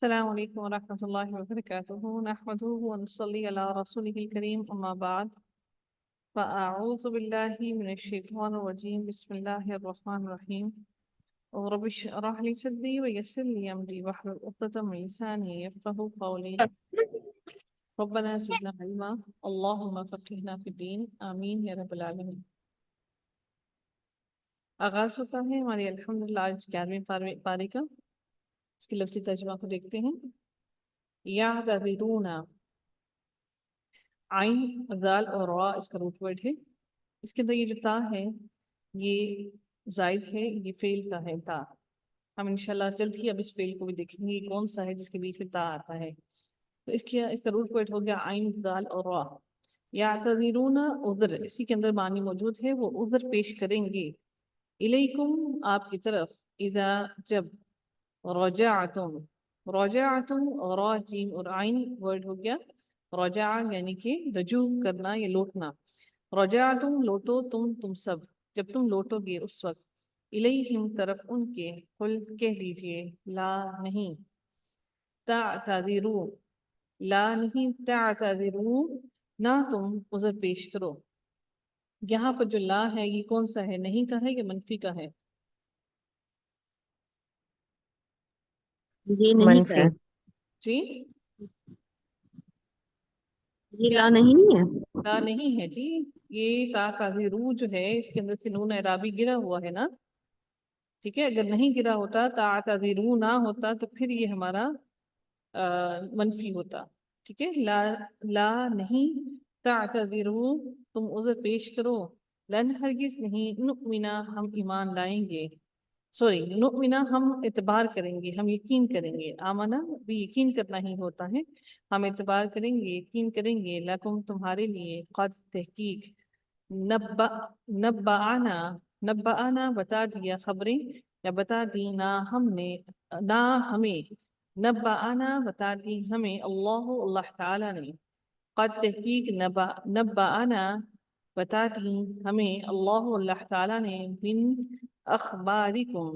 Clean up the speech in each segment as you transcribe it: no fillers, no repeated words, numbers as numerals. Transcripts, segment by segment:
السلام عليكم ورحمة الله وبركاته. نحمده ونصلي على رسوله الكريم، أما بعد، فأعوذ بالله من الشيطان الرجيم. بسم الله الرحمن الرحيم. رب اشرح لي صدري ويسر لي أمري واحلل عقدة من لساني يفقهوا قولي. ربنا زدنا علما اللهم فقهنا في الدين آمين یا رب العالمین. آغاز ہوتا ہے ہماری الحمدللہ آج 11ویں پارے کا. اس کی لفظی ترجمہ کو دیکھتے ہیں. یعتذرون، عین ذال اور را اس کا روٹ ورڈ ہے. اس کے اندر یہ جو تا ہے یہ زائد ہے، یہ فعل کا ہے تا. ہم انشاءاللہ جلد ہی اب اس فعل کو بھی دیکھیں گے کون سا ہے جس کے بیچ میں تا آتا ہے. تو اس کا روٹ ورڈ ہو گیا عین ذال اور را. یعتذرون عذر، اسی کے اندر معنی موجود ہے، وہ عذر پیش کریں گے. الیکم، آپ کی طرف. اذا، جب. رجعتم، رجعتم را جیم اور عین ورڈ ہو گیا رجع یعنی کہ رجوع کرنا یا لوٹنا. رجعتم لوٹو تم سب، جب تم لوٹو گے اس وقت. الیہم طرف ان کے. قل کہہ دیجئے لا نہیں. تعتذروا لا نہیں، تعتذروا نہ تم عذر پیش کرو. یہاں پر جو لا ہے یہ کون سا ہے؟ نہیں کا ہے یا منفی کا ہے؟ یہ نہیں کا منفی. ہے، جی یہ کیا لا نہیں ہے. لا نہیں ہے جی. یہ تا کا رو جو ہے اس کے اندر سے نون اعرابی گرا ہوا ہے نا. ٹھیک ہے، اگر نہیں گرا ہوتا تعتذروا نہ ہوتا تو پھر یہ ہمارا منفی ہوتا. ٹھیک ہے، لا نہیں. تعتذروا تم عذر پیش کرو. لن ہرگز نہیں. نؤمنا ہم ایمان لائیں گے. سوری، نؤمنا ہم اعتبار کریں گے، ہم یقین کریں گے. آمنا بھی یقین کرنا ہی ہوتا ہے. ہم اعتبار کریں گے، یقین کریں گے. لکم تمہارے لیے. قد تحقیق. نبعنا، نبعنا بتا دیا خبریں یا بتا دی نہ ہم نے، نہ ہمیں. نبعنا بتا دی ہمیں. اللہ تعالی نے. قد تحقیق نبعنا بتا دی ہمیں. اللہ تعالی نے. من اخبارکم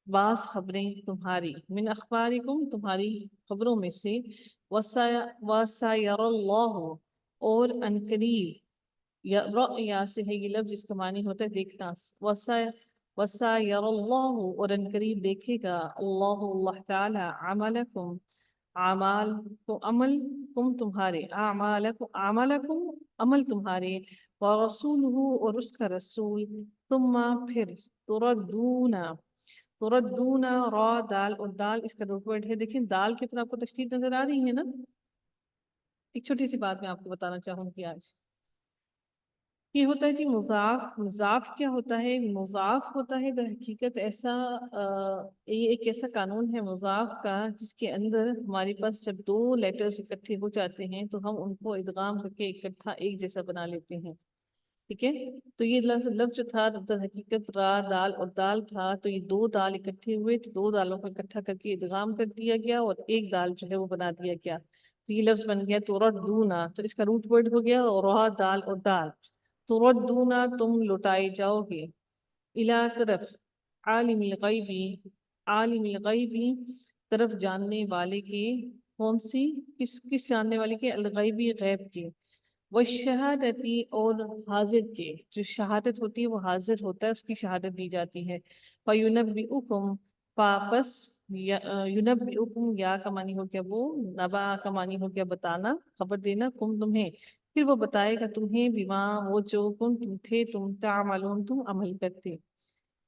بعض خبریں تمہاری. من اخبارکم تمہاری خبروں میں سے. وَسَيَرَ اللَّهُ اور انقریب. یا سے ہے یہ لفظ جس کا معنی ہوتا ہے دیکھنا. وَسَيَرَ اللَّهُ اور انقریب دیکھے گا اللہ تعالی. عملکم اعمال کو، عمل تم تمہارے. اعمالکم عمل تمہارے. ورسولہ اور اس کا رسول. ثم پھر. تردون را دال اور دال اس کا روٹ ورڈ ہے. دیکھیں دال کی طرف آپ کو تشدید نظر آ رہی ہے نا. ایک چھوٹی سی بات میں آپ کو بتانا چاہوں گی آج. یہ ہوتا ہے جی مضاف. مضاف کیا ہوتا ہے؟ مضاف ہوتا ہے در حقیقت ایسا یہ ایک ایسا قانون ہے مضاف کا جس کے اندر ہمارے پاس جب دو لیٹرز اکٹھے ہو جاتے ہیں تو ہم ان کو ادغام کر کے اکٹھا ایک جیسا بنا لیتے ہیں. ٹھیک ہے، تو یہ لفظ جو تھا در حقیقت را دال اور دال تھا، تو یہ دو دال اکٹھے ہوئے تو دو دالوں کو اکٹھا کر کے ادغام کر دیا گیا اور ایک دال جو ہے وہ بنا دیا گیا. تو یہ لفظ بن گیا تردونا. تو اس کا روٹ ورڈ ہو گیا را دال اور دال. تردونا تم لوٹائے جاؤ گے. الا طرف. عالم الغیبی، عالم الغیبی طرف جاننے والے کے. کون سی؟ کس جاننے والے کے؟ الغیبی غیب کے. والشہادتی اور حاضر کے. جو شہادت ہوتی ہے وہ حاضر ہوتا ہے، اس کی شہادت دی جاتی ہے. فَيُنَبِّئُكُمْ پاپس. یونبئکم یا کا معنی ہو گیا وہ، نبا کا معنی ہو گیا بتانا، خبر دینا. کم تمہیں، پھر وہ بتائے گا تمہیں. بما وہ جو کن تم تھے تم تعملون تم عمل کرتے.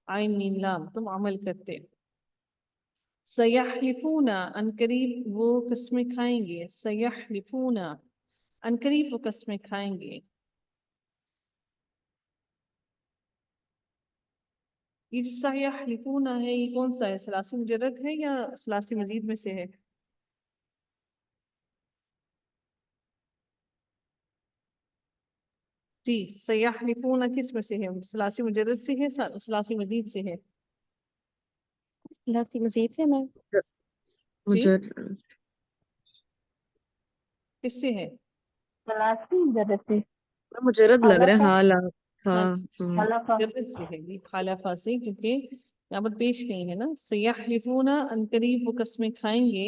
عین میم لام تم عمل کرتے. سیحلفون انقریب وہ قسمیں کھائیں گے. سیحلفون انقریب وہ قسمیں کھائیں گے. یہ جو سیحلفون ہے یہ کون سا ہے؟ ثلاثی مجرد ہے یا ثلاثی مزید میں سے ہے؟ جی سیحلفون کس میں سے ہے؟ ثلاثی مجرد سے ہے، ثلاثی مزید سے ہے؟ ثلاثی مزید سے میں جی مجھے کس سے ہے؟ ثلاثی مجرد سے. مجرد لگ رہا ہے. حال ہاں ہاں. مجرد سے ہے یہ خالفہ سے، کیونکہ یہاں پر پیش نہیں ہے نا. سیحلفون انقریب وہ قسمیں کھائیں گے.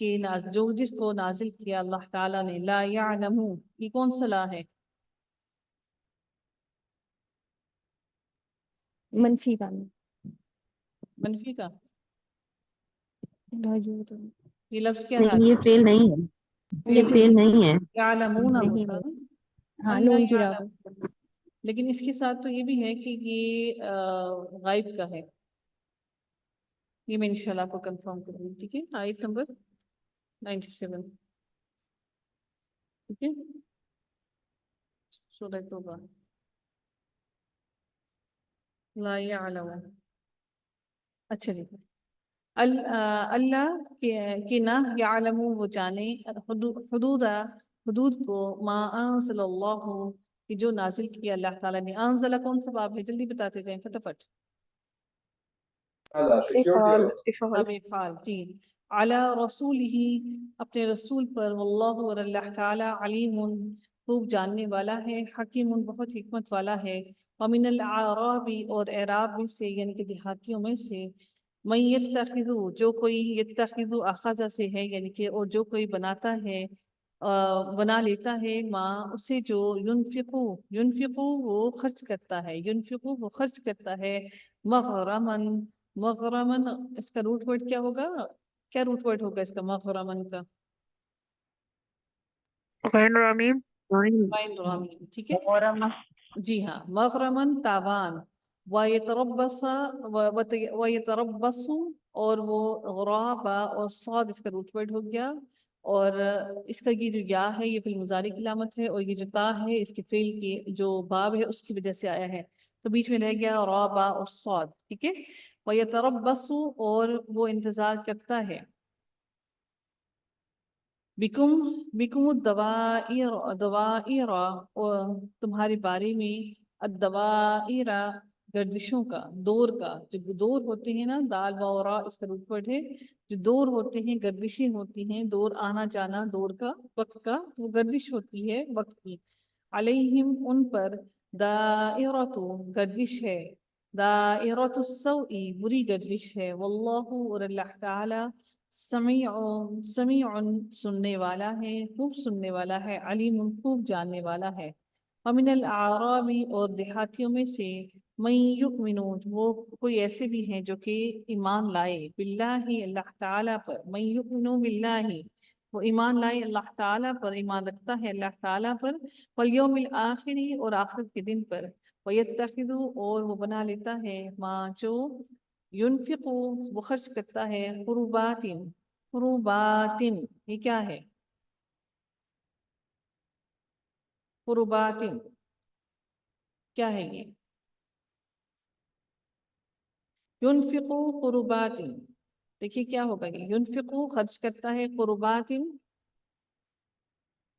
کہ جو جس کو نازل کیا اللہ تعالیٰ نے، لا یعلمو، یہ کون سا لا ہے؟ منفی والا منفی کا؟ موجود یہ لفظ کیا ہے؟ نہیں یہ فیل نہیں ہے، یہ فیل نہیں ہے. یعلمون نہیں ہوتا ہے. نا، ہاں اللہ نون کی یعلم. راہ لیکن اس کے ساتھ تو یہ بھی ہے کہ یہ غائب کا ہے. یہ میں انشاءاللہ آپ کو کنفرم کروں گی. ٹھیک ہے، آیت نمبر 97. ٹھیک ہے، سورہ توبہ. لا یعلم. اچھا جی، اللہ کہ نہ یعلم وہ جانے حدود کو، ما انزل اللہ کہ جو نازل کیا اللہ تعالیٰ نے. انزلہ کون سا باب ہے؟ جلدی بتاتے جائیں فٹافٹ. افعال جی. علی رسول ہی اپنے رسول پر، واللہ اور اللہ تعالیٰ علیم خوب جاننے والا ہے، حکیم بہت حکمت والا ہے. ومن الاعراب اور اعراب میں سے یعنی کہ دیہاتیوں میں سے، من یتخذو جو کوئی، یتخذو اخذ سے ہے یعنی کہ اور جو کوئی بناتا ہے، بنا لیتا ہے، ماں اسے جو، ینفقو وہ خرچ کرتا ہے، ینفقو وہ خرچ کرتا ہے، مغرمن اس کا روٹ ورڈ کیا ہوگا؟ کیا روٹ ورڈ ہوگا اس کا مغرمن کا؟ غین رامیم. غین رامی. ٹھیک ہے جی ہاں، مغرمن تاوان. وَيَتَرَبَّصُ اور وہ غرابا اور صاد اس کا روٹ ورڈ ہو گیا. اور اس کا یہ جو یا ہے یہ فعل مضارع کی علامت ہے، اور یہ جو تا ہے اس کے فعل کی جو باب ہے اس کی وجہ سے آیا ہے، تو بیچ میں رہ گیا رابا اور صاد. ٹھیک ہے، وَيَتَرَبَّصُ اور وہ انتظار کرتا ہے، بکم الدوائر اور تمہارے بارے میں، الدوائر گردشوں کا، دور کا. جو دور ہوتے ہیں نا، دال واورا اس کا روٹ ورڈ ہے، جو دور ہوتے ہیں گردشیں ہوتی ہیں، دور آنا جانا دور کا، وقت کا، وہ گردش ہوتی ہے وقت کی. علیہم ان پر، دائرۃ گردش ہے، دائرۃ السوء بری گردش ہے. واللہ اور اللہ تعالی سمیع سننے والا ہے، خوب سننے والا ہے، علیم خوب جاننے والا ہے. ومن الاعراب اور دیہاتیوں میں سے، من یؤمن وہ کوئی ایسے بھی ہیں جو کہ ایمان لائے، باللہ اللہ تعالیٰ پر. من یؤمن باللہ وہ ایمان لائے اللہ تعالیٰ پر، ایمان رکھتا ہے اللہ تعالیٰ پر. والیوم الآخر اور آخرت کے دن پر. ویتخذ اور وہ بنا لیتا ہے، ما جو، ینفق وہ خرچ کرتا ہے، قربات یہ کیا ہے؟ قربات کیا ہے یہ؟ ینفقو قربات، دیکھیے کیا ہوگا یہ، ینفقو خرچ کرتا ہے، قربات.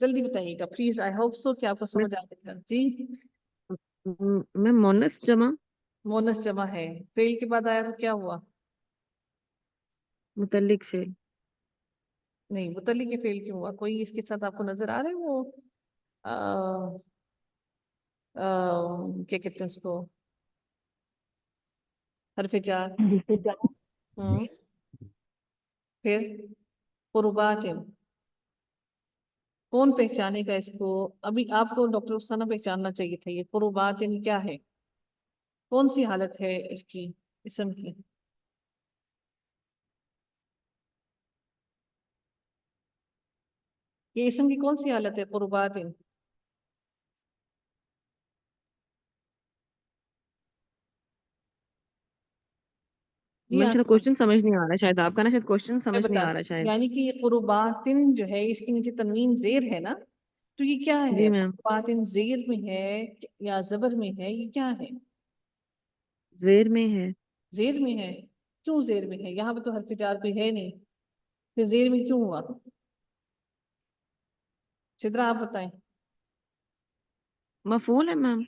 جلدی بتائیے گا پلیز، آئی ہوپ سو کہ آپ کو سمجھ آ جائے گا. جی میں مونس جمع مونس جمع ہے، فعل کے بعد آیا تو کیا ہوا؟ متعلق فعل. نہیں، متعلق کے فعل کیوں ہوا؟ کوئی اس کے ساتھ آپ کو نظر آ رہے ہیں وہ کیا کہتے ہیں اس کو، حرف جار. پھر قربات کون پہچانے گا اس کو؟ ابھی آپ کو ڈاکٹر افسانہ پہچاننا چاہیے تھا. یہ قربات کیا ہے؟ کون سی حالت ہے اس کی، اسم کی؟ یہ اسم کی کون سی حالت ہے قربات؟ جی میں ہاں، شاید کوشچن سمجھ نہیں آ رہا، شاید آپ کا نا شاید کوشچن میں سمجھ نہیں بتا آ رہا شاید. یعنی کہ یہ قربات جو ہے اس کے نیچے تنوین زیر ہے نا، تو یہ کیا جی ہے؟ میم. قربات زیر میں ہے یا زبر میں ہے؟ یہ کیا ہے؟ زیر میں ہے. زیر میں ہے. کیوں زیر میں ہے؟ یہاں پہ تو حرف جار کوئی ہے نہیں، پھر زیر میں کیوں ہوا؟ شدرا آپ بتائیں. مفعول ہے میم.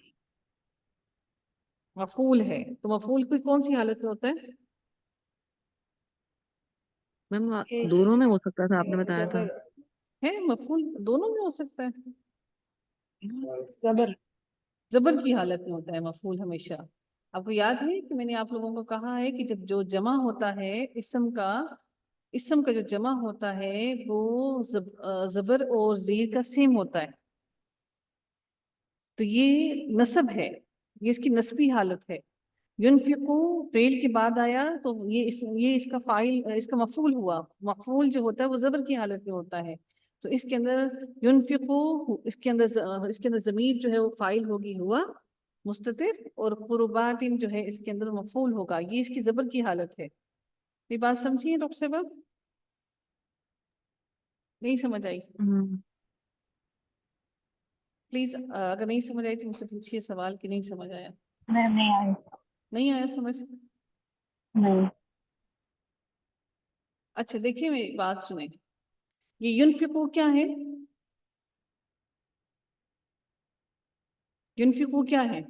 مفعول ہے، تو مفعول کی کون سی حالت میں ہوتا ہے؟ میم دونوں میں ہو سکتا تھا، آپ نے بتایا تھا. ہے مفعول دونوں میں ہو سکتا ہے. زبر زبر کی حالت میں ہوتا ہے مفعول ہمیشہ. آپ کو یاد ہے کہ میں نے آپ لوگوں کو کہا ہے کہ جب جو جمع ہوتا ہے اسم کا، اسم کا جو جمع ہوتا ہے وہ زبر اور زیر کا سیم ہوتا ہے، تو یہ نصب ہے، یہ اس کی نصبی حالت ہے۔ ينفقو فعل کے بعد آیا تو یہ اس کا فاعل، اس کا مفعول ہوا، مفعول جو ہوتا ہے وہ زبر کی حالت میں ہوتا ہے، تو اس کے اندر ينفقو، اس کے اندر ضمیر جو ہے وہ فاعل ہوگی ہوا مستتر، اور قربات جو ہے اس کے اندر مفعول ہوگا، یہ اس کی زبر کی حالت ہے۔ یہ بات سمجھیے ڈاکٹر صاحب؟ نہیں سمجھ آئی؟ پلیز اگر نہیں سمجھ آئی تو مجھ سے پوچھیے سوال کہ نہیں سمجھ آیا؟ نہیں آئی نہیں آیا سمجھ؟ نہیں اچھا دیکھیے میری بات سنیں، یہ ينفقو کیا ہے؟ ينفقو کیا ہے؟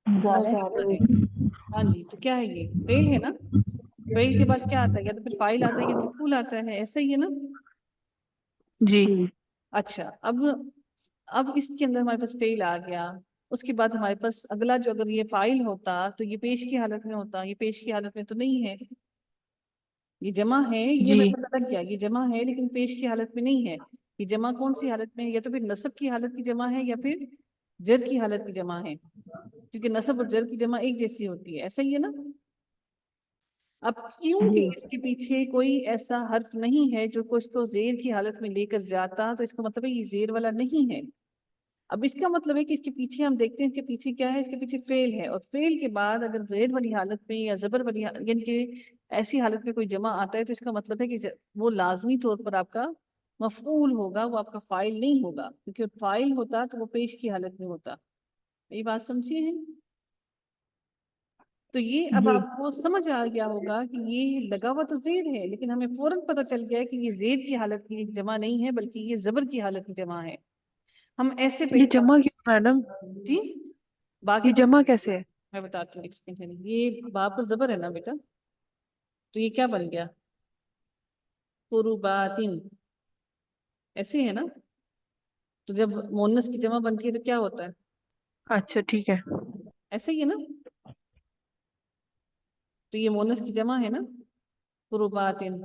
ہاں جی، تو کیا ہے یہ فعل ہے نا، فعل کے بعد کیا آتا ہے؟ یا تو پھر فاعل آتا ہے یا مفعول آتا ہے، ایسا ہی ہے نا؟ جی اچھا اب اس کے اندر ہمارے پاس فعل آ گیا، اس کے بعد ہمارے پاس اگلا جو اگر یہ فاعل ہوتا تو یہ پیش کی حالت میں ہوتا، یہ پیش کی حالت میں تو نہیں ہے، یہ جمع ہے، یہ جی میں پتہ لگ گیا یہ جمع ہے لیکن پیش کی حالت میں نہیں ہے۔ یہ جمع کون سی حالت میں ہے؟ یا تو پھر نصب کی حالت کی جمع ہے یا پھر جر کی حالت کی جمع ہے، کیونکہ نصب اور جر کی جمع ایک جیسی ہوتی ہے، ایسا ہی ہے نا؟ اب کیونکہ اس کے پیچھے کوئی ایسا حرف نہیں ہے جو اس کو زیر کی حالت میں لے کر جاتا، تو اس کا مطلب ہے یہ زیر والا نہیں ہے۔ اب اس کا مطلب ہے کہ اس کے پیچھے ہم دیکھتے ہیں اس کے پیچھے کیا ہے، اس کے پیچھے فعل ہے، اور فعل کے بعد اگر زیر والی حالت میں یا زبر والی یعنی کہ ایسی حالت میں کوئی جمع آتا ہے تو اس کا مطلب ہے کہ وہ لازمی طور پر آپ کا مفعول ہوگا، وہ آپ کا فاعل نہیں ہوگا، کیونکہ فاعل ہوتا تو وہ پیش کی حالت میں ہوتا۔ یہ بات سمجھیے ہیں؟ تو یہ اب آپ کو سمجھ آ گیا ہوگا کہ یہ لگا ہوا تو زیر ہے لیکن ہمیں فوراً پتہ چل گیا کہ یہ زیر کی حالت کی جمع نہیں ہے بلکہ یہ زبر کی حالت کی جمع ہے۔ ہم ایسے یہ جمع کیوں میڈم؟ جی باقی یہ جمع کیسے ہے؟ میں بتاتی ہوں، ایک سیکنڈ، یہ با پر زبر ہے نا بیٹا، تو یہ کیا بن گیا؟ قرباتن، ایسے ہے نا؟ تو جب مونس کی جمع بنتی ہے تو کیا ہوتا ہے؟ اچھا ٹھیک ہے، ایسے ہی ہے نا؟ تو یہ مونس کی جمع ہے نا قرباتن،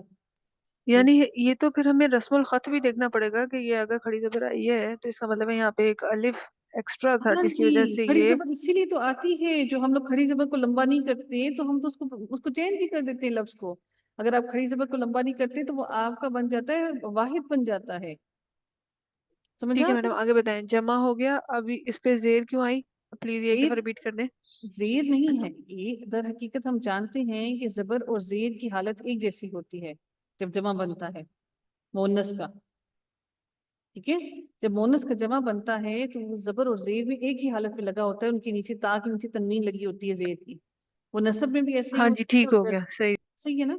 یعنی یہ تو پھر ہمیں رسم الخط بھی دیکھنا پڑے گا کہ یہ اگر کھڑی زبر آئی ہے تو اس کا مطلب ہے یہاں پہ ایک الف ایکسٹرا تھا ہاں جس کی جی، وجہ سے کھڑی یہ زبر اسی لیے تو آتی ہے، جو ہم لوگ کھڑی زبر کو لمبا نہیں کرتے تو ہم تو اس کو چینج بھی کر دیتے ہیں لفظ کو، اگر آپ کھڑی زبر کو لمبا نہیں کرتے تو وہ آپ کا بن جاتا ہے واحد بن جاتا ہے، سمجھا ٹھیک ہے آپ میڈم نے؟ آگے بتائیں، جمع ہو گیا، اب اس پہ زیر کیوں آئی؟ پلیز یہ ایک زیر دفعہ ریپیٹ کر دیں۔ زیر نہیں ہے، یہ در حقیقت ہم جانتے ہیں کہ زبر اور زیر کی حالت ایک جیسی ہوتی ہے جب جمع بنتا ہے مونس کا، ٹھیک ہے؟ جب مونس کا جمع بنتا ہے تو وہ زبر اور زیر بھی ایک ہی حالت میں لگا ہوتا ہے، ان کے نیچے تا کے نیچے تنوین لگی ہوتی ہے زیر کی، وہ نصب میں بھی ایسے ہی ہاں جی ہوتا ہے ٹھیک ہو اور گیا، صحیح۔ صحیح ہے نا؟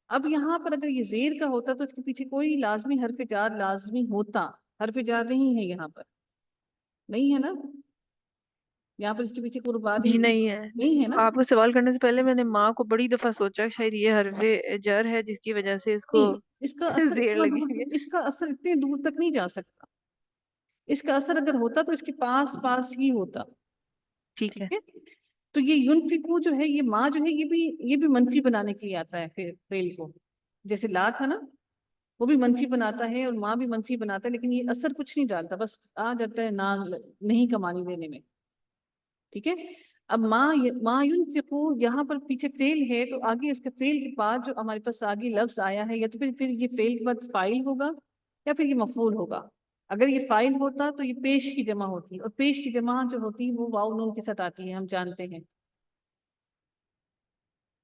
اب یہاں پر اگر یہ زیر کا ہوتا تو اس کے پیچھے کوئی لازمی حرف جار لازمی ہوتا، حرف جار نہیں ہے یہاں پر، نہیں ہے نا؟ یہاں پر اس کے پیچھے قربات جی نہیں ہے، نہیں ہے نا؟ آپ کو سوال کرنے سے پہلے میں نے ماں کو بڑی دفعہ سوچا کہ شاید یہ حرف جر ہے جس کی وجہ سے اس کو نہیں، اس کا اثر زیر اتنا لگی دور، ہوئی ہے۔ اس کا اثر اتنے دور تک نہیں جا سکتا، اس کا اثر اگر ہوتا تو اس کے پاس پاس ہی ہوتا، ٹھیک ہے، ٹھیک ہے؟ تو یہ ينفقو جو ہے، یہ ماں جو ہے یہ بھی منفی بنانے کے لیے آتا ہے پھر فعل کو، جیسے لا تھا نا وہ بھی منفی بناتا ہے اور ماں بھی منفی بناتا ہے، لیکن یہ اثر کچھ نہیں ڈالتا، بس آ جاتا ہے نہ نہیں کمانی دینے میں، ٹھیک ہے؟ اب ماں ينفقو یہاں پر پیچھے فعل ہے تو آگے اس کے فعل کے بعد جو ہمارے پاس آگے لفظ آیا ہے یا تو پھر یہ فعل کے بعد فاعل ہوگا یا پھر یہ مفعول ہوگا، اگر یہ فاعل ہوتا تو یہ پیش کی جمع ہوتی، اور پیش کی جمع جو ہوتی وہ واو نون کے ساتھ آتی ہے، ہم جانتے ہیں،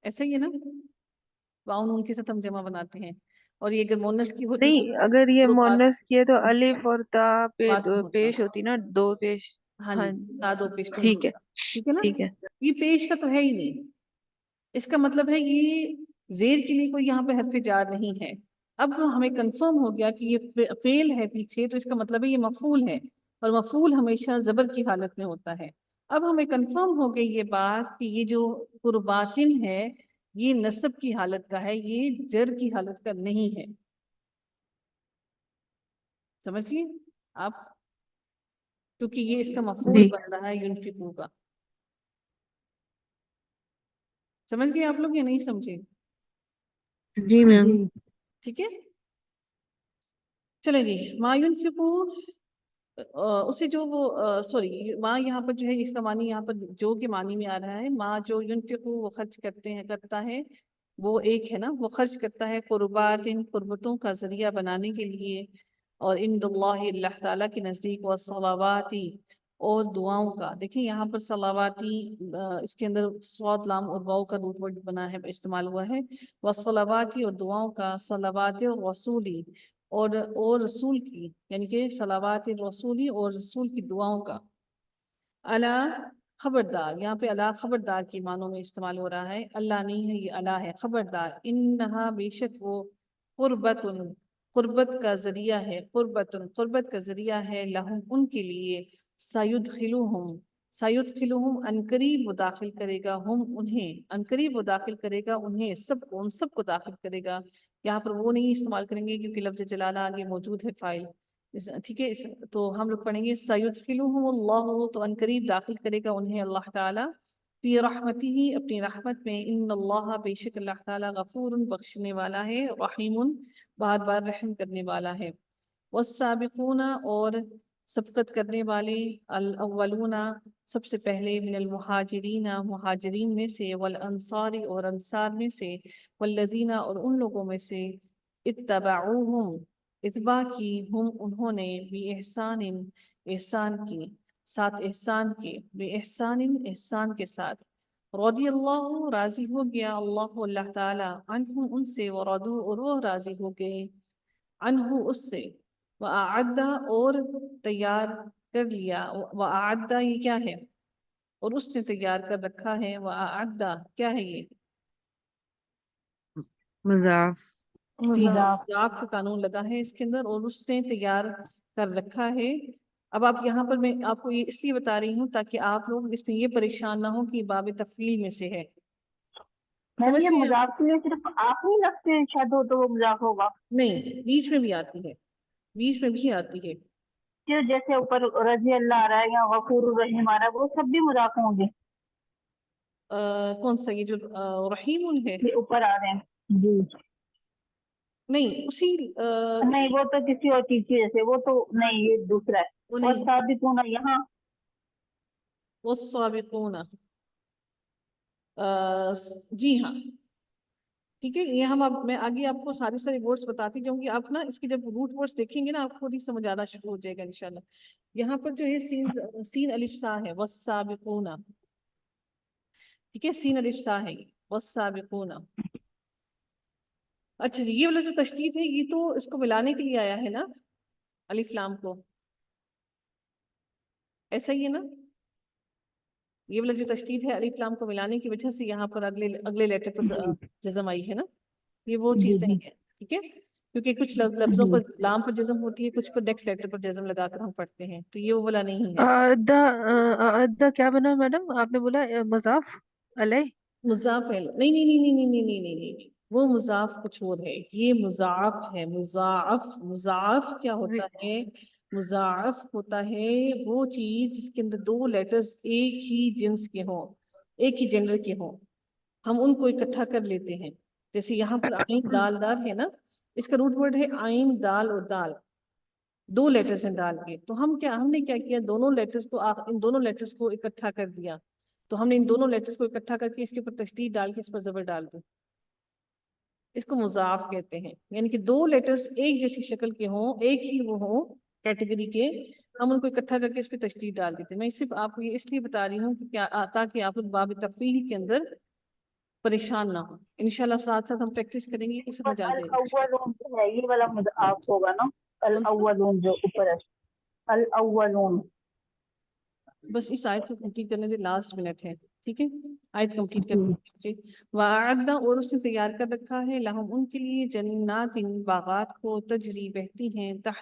ایسا ہی ہے نا؟ واو نون کے ساتھ ہم جمع بناتے ہیں، اور یہ اگر مونس کی ہوتی تو نہیں اگر یہ قربات مونس کیے تو الف اور تا پہ بات ہوتا، پیش ہوتی نا، دو پیش۔ ہاں ہاں جی، جی تا دو پیش تم ٹھیک ہے، ہوتا، ٹھیک ہے نا؟ ٹھیک ہے، یہ پیش کا تو ہے ہی نہیں، اس کا مطلب ہے یہ زیر کے لیے کوئی یہاں پہ حرف جار نہیں ہے۔ اب جو ہمیں کنفرم ہو گیا کہ یہ فعل ہے پیچھے تو اس کا مطلب ہے یہ مفعول ہے، اور مفعول ہمیشہ زبر کی حالت میں ہوتا ہے۔ اب ہمیں کنفرم ہو گئی یہ بات کہ یہ جو قرباتن ہے یہ نصب کی حالت کا ہے، یہ جر کی حالت کا نہیں ہے، سمجھیے آپ؟ کیونکہ یہ اس کا مفعول جی بن رہا ہے ينفقو کا، سمجھ گئے آپ لوگ یا نہیں سمجھے؟ جی میم. ٹھیک ہے. چلے جی. ما ينفقو اسے جو وہ سوری ماں یہاں پر جو ہے اس کا معنی یہاں پر جو کے معنی میں آ رہا ہے. ماں جو ينفقو وہ خرچ کرتا ہے وہ ایک ہے نا, وہ خرچ کرتا ہے قربات ان قربتوں کا ذریعہ بنانے کے لیے, اور عند اللہ اللہ تعالیٰ کے نزدیک, والصلواتی اور دعاؤں کا. دیکھیں یہاں پر صلواتی اس کے اندر صاد لام اور واو کا روٹ ورڈ بنا ہے, استعمال ہوا ہے. والصلواتی اور دعاؤں کا, صلوات رسولی اور رسول کی, یعنی کہ صلوات رسولی اور رسول کی دعاؤں کا. اللہ خبردار, یہاں پہ اللہ خبردار کی معنوں میں استعمال ہو رہا ہے, اللہ نہیں ہے, یہ اللہ ہے. خبردار, انہا بے شک وہ, قربت کا ذریعہ ہے, قربت کا ذریعہ ہے, لہم ان کے لیے, سیدخلوہم انقریب وہ داخل کرے گا, ہم انہیں انقریب وہ داخل کرے گا, انہیں سب کو, ان سب کو داخل کرے گا. یہاں پر وہ نہیں استعمال کریں گے کیونکہ لفظ جلالہ آگے موجود ہے فائل, ٹھیک ہے. تو ہم لوگ پڑھیں گے سیدخلوہم اللہ, تو انقریب داخل کرے گا انہیں اللہ تعالیٰ, فی رحمتہ اپنی رحمت میں, ان اللہ بے شک اللہ تعالیٰ غفور بخشنے والا ہے, رحیم بار بار رحم کرنے والا ہے. والسابقون اور سبقت کرنے والے, الاولون سب سے پہلے, من المہاجرین مہاجرین میں سے, والانصار اور انصار میں سے, والذین اور ان لوگوں میں سے, اتبعوہم اتباع کی, ہم انہوں نے, بی احسان احسان کی, ساتھ احسان کے, بے احسان احسان کے ساتھ, رضی اللہ راضی ہو گیا, اللہ اللہ تعالی, عنہم ان سے, ورضوا اور وہ راضی ہو گئے, عنہ اس سے, وأعد اور تیار کر لیا, وأعد یہ کیا ہے, اور اس نے تیار کر رکھا ہے, وأعد کیا ہے یہ, مضاف. مضاف کا قانون لگا ہے اس کے اندر, اور اس نے تیار کر رکھا ہے. اب آپ یہاں پر میں آپ کو یہ اس لیے بتا رہی ہوں تاکہ آپ لوگ اس میں یہ پریشان نہ ہو کہ باب تفعیل میں سے ہے. میم یہ سمجھ گئے؟ مذاق کے لیے صرف آپ نہیں لگتے ہیں, شاید ہو تو وہ مذاق ہوگا. نہیں, بیچ میں بھی آتی ہے, بیچ میں بھی آتی ہے. جو جیسے اوپر رضی اللہ آ رہا ہے یا غفور الرحیم آ رہا ہے, وہ سب بھی مذاق ہوں گے کون سا, یہ جو رحیم ہے, یہ اوپر آ رہے ہیں جی. نہیں اسی نہیں وہ تو کسی اور چیز کی جیسے, وہ تو نہیں, یہ دوسرا ہے. وہ اور نہیں, ثابتون یہاں والسابقون جی ہاں, ٹھیک ہے. یہ ہم اب میں آگے آپ کو سارے ورڈز بتاتی جاؤں گی, آپ نا اس کے جب روٹ ورڈز دیکھیں گے نا آپ کو خود ہی سمجھ آنا شروع ہو جائے گا انشاءاللہ. یہاں پر جو ہے سین الف سا ہے, والسابقون, ٹھیک ہے, سین الف سا ہے, والسابقون. اچھا جی, یہ والا جو تشدید ہے یہ تو اس کو ملانے کے لیے آیا ہے نا, الف لام کو, ایسا ہی ہے نا. یہ والا جو تشدید ہے الف لام کو ملانے کی وجہ سے یہاں پر اگلے لیٹر پر جزم آئی ہے نا, یہ وہ چیز نہیں ہے, ٹھیک ہے. کیونکہ کچھ لفظوں پر لام پر جزم ہوتی ہے, کچھ پر نیکسٹ لیٹر پر جزم لگا کر ہم پڑھتے ہیں, تو یہ وہ والا نہیں ہے. اعدہ کیا بنا میڈم, آپ نے بولا مضاف علیہ, مضاف ہے, نہیں نہیں نہیں نہیں نہیں نہیں نہیں نہیں, وہ مضاف کچھ اور ہے, یہ مضاف ہے. مضاف, مضاف کیا ہوتا ہے, مضاعف ہوتا ہے وہ چیز جس کے اندر دو لیٹرز ایک ہی جنس کے ہوں, ایک ہی جنڈر کے ہوں, ہم ان کو اکٹھا کر لیتے ہیں. جیسے یہاں پر آئین دال دال ہے نا, اس کا روٹ ورڈ ہے آئین دال اور دال, دو لیٹرز ہیں دال کے. تو ہم نے کیا کیا, دونوں لیٹرز کو, ان دونوں لیٹرز کو اکٹھا کر دیا. تو ہم نے ان دونوں لیٹرز کو اکٹھا کر کے اس کے اوپر تشدید ڈال کے اس پر زبر ڈال دی, اس کو مضاف کہتے ہیں. یعنی کہ دو لیٹرز ایک جیسی شکل کے ہوں, ایک ہی وہ ہوں کیٹیگری کے, ہم ان کو اکٹھا کر کے اس پہ تشدید ڈال دیتے ہیں. میں صرف آپ کو یہ اس لیے بتا رہی ہوں کہ کیا تاکہ آپ لوگ باب تفعیل کے اندر پریشان نہ ہو. انشاءاللہ ساتھ ساتھ ہم پریکٹس کریں گے کہ سمجھ آ جائے گا. الاولون جو ہے یہ والا مذاق ہوگا نا, الاولون جو اوپر ہے, الاولون. بس اس آیت کو کمپلیٹ کرنے کے لاسٹ منٹ ہے, ٹھیک ہے, آیت کمپلیٹ کرنے. وعدہ اور اس نے تیار کر رکھا ہے, لہم ان کے لیے, جنات باغات کو, تجری بہتی ہیں, تحت